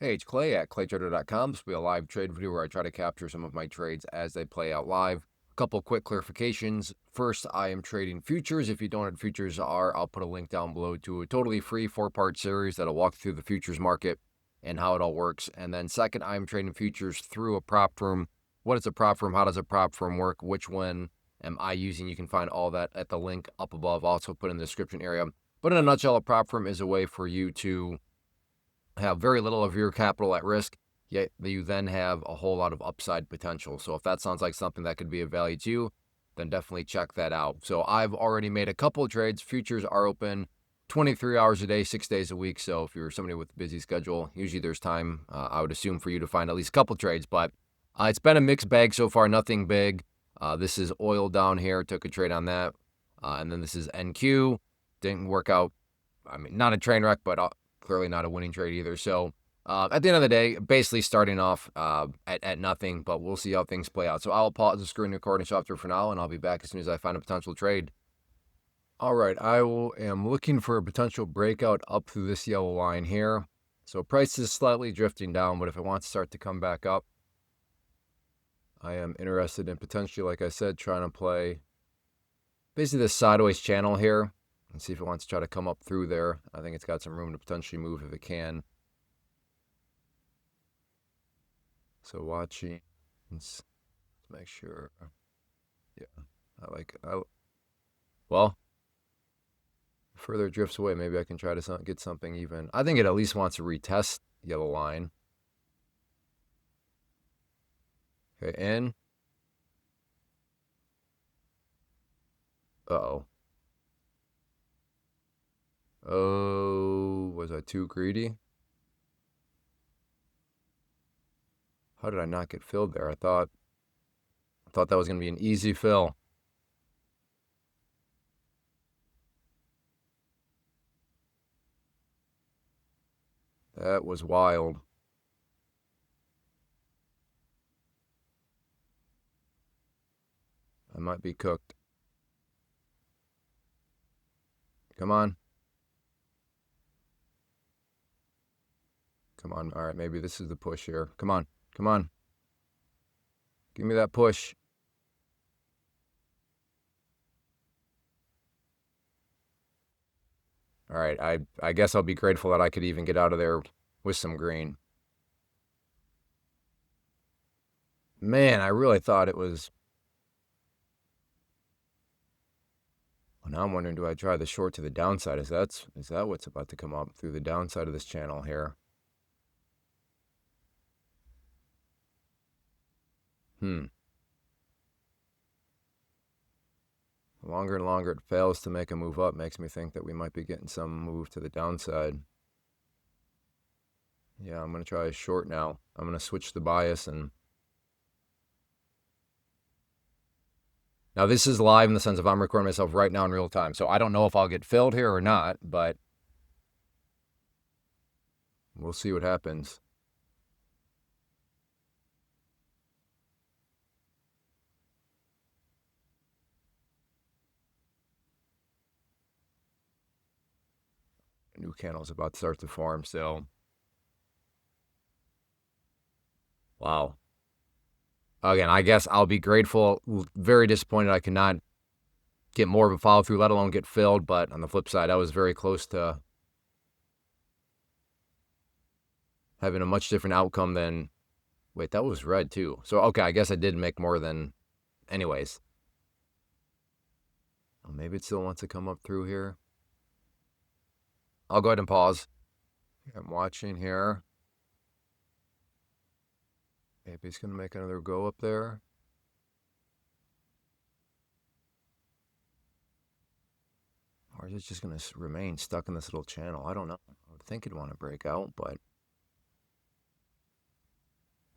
Hey, it's Clay at claytrader.com. This will be a live trade video where I try to capture some of my trades as they play out live. A couple quick clarifications. First, I am trading futures. If you don't know what futures are, I'll put a link down below to a totally free 4-part series that'll walk through the futures market and how it all works. And then second, I'm trading futures through a prop firm. What is a prop firm? How does a prop firm work? Which one am I using? You can find all that at the link up above. I'll also put in the description area. But in a nutshell, a prop firm is a way for you to have very little of your capital at risk, yet you then have a whole lot of upside potential. So if that sounds like something that could be of value to you, then definitely check that out. So I've already made a couple of trades. Futures are open 23 hours a day, 6 days a week. So if you're somebody with a busy schedule, usually there's time, I would assume, for you to find at least a couple trades. But it's been a mixed bag so far, nothing big. This is oil down here. Took a trade on that. And then this is NQ. Didn't work out. I mean, not a train wreck, but clearly not a winning trade either. So at the end of the day, basically starting off at nothing, but we'll see how things play out. So I'll pause the screen recording software for now, and I'll be back as soon as I find a potential trade. All right, am looking for a potential breakout up through this yellow line here. So price is slightly drifting down, but if it wants to start to come back up, I am interested in potentially, like I said, trying to play basically this sideways channel here and see if it wants to try to come up through there. I think it's got some room to potentially move if it can. So watching, let's make sure. Yeah, well, further drifts away, maybe I can try to get something even. I think it at least wants to retest yellow line. Okay, in. Uh-oh. Oh, was I too greedy? How did I not get filled there? I thought that was going to be an easy fill. That was wild. I might be cooked. Come on. Come on. All right, maybe this is the push here. Come on. Come on. Give me that push. All right, I guess I'll be grateful that I could even get out of there with some green. Man, I really thought it was... Well, now I'm wondering, do I try the short to the downside? Is that what's about to come up through the downside of this channel here? The longer and longer it fails to make a move up makes me think that we might be getting some move to the downside. Yeah, I'm going to try a short now. I'm going to switch the bias. And now this is live in the sense of I'm recording myself right now in real time. So I don't know if I'll get filled here or not, but we'll see what happens. A new candle is about to start to form, so wow. Again, I guess I'll be grateful. Very disappointed I cannot get more of a follow through, let alone get filled. But on the flip side, I was very close to having a much different outcome than... Wait, that was red too. So, okay, I guess I did make more than... Anyways. Oh, maybe it still wants to come up through here. I'll go ahead and pause. I'm watching here. Maybe it's going to make another go up there. Or is it just going to remain stuck in this little channel? I don't know. I would think it'd want to break out, but...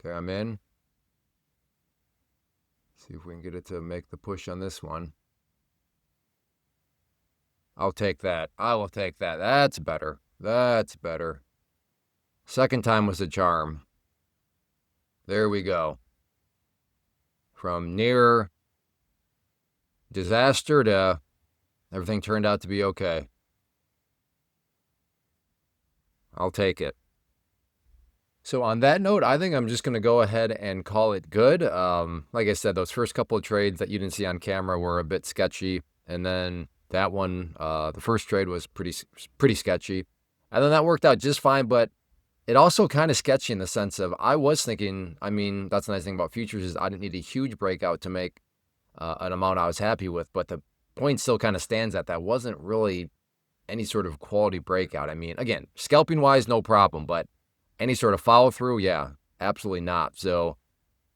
Okay, I'm in. See if we can get it to make the push on this one. I'll take that. I will take that. That's better. That's better. Second time was a charm. There we go. From near disaster to everything turned out to be okay. I'll take it. So on that note, I think I'm just going to go ahead and call it good. Like I said, those first couple of trades that you didn't see on camera were a bit sketchy, and then that one, the first trade was pretty sketchy, and then that worked out just fine. But it also kind of sketchy in the sense of I was thinking. I mean, that's the nice thing about futures is I didn't need a huge breakout to make an amount I was happy with, but the point still kind of stands at that wasn't really any sort of quality breakout. I mean, again, scalping wise, no problem, but any sort of follow through, yeah, absolutely not. So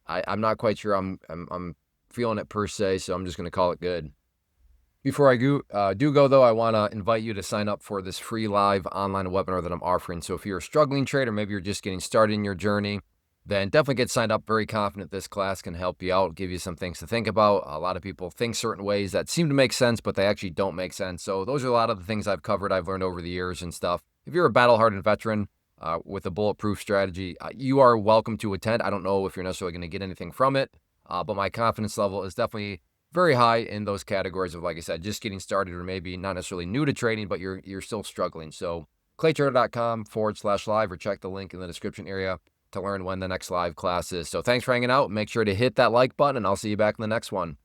I'm not quite sure I'm feeling it per se. So I'm just going to call it good. Before I do go though, I want to invite you to sign up for this free live online webinar that I'm offering. So if you're a struggling trader, maybe you're just getting started in your journey, then definitely get signed up. Very confident this class can help you out, give you some things to think about. A lot of people think certain ways that seem to make sense, but they actually don't make sense. So those are a lot of the things I've covered, I've learned over the years and stuff. If you're a battle-hardened veteran with a bulletproof strategy, you are welcome to attend. I don't know if you're necessarily going to get anything from it, but my confidence level is definitely very high in those categories of, like I said, just getting started or maybe not necessarily new to trading, but you're still struggling. So claytrader.com/live or check the link in the description area to learn when the next live class is. So thanks for hanging out. Make sure to hit that like button, and I'll see you back in the next one.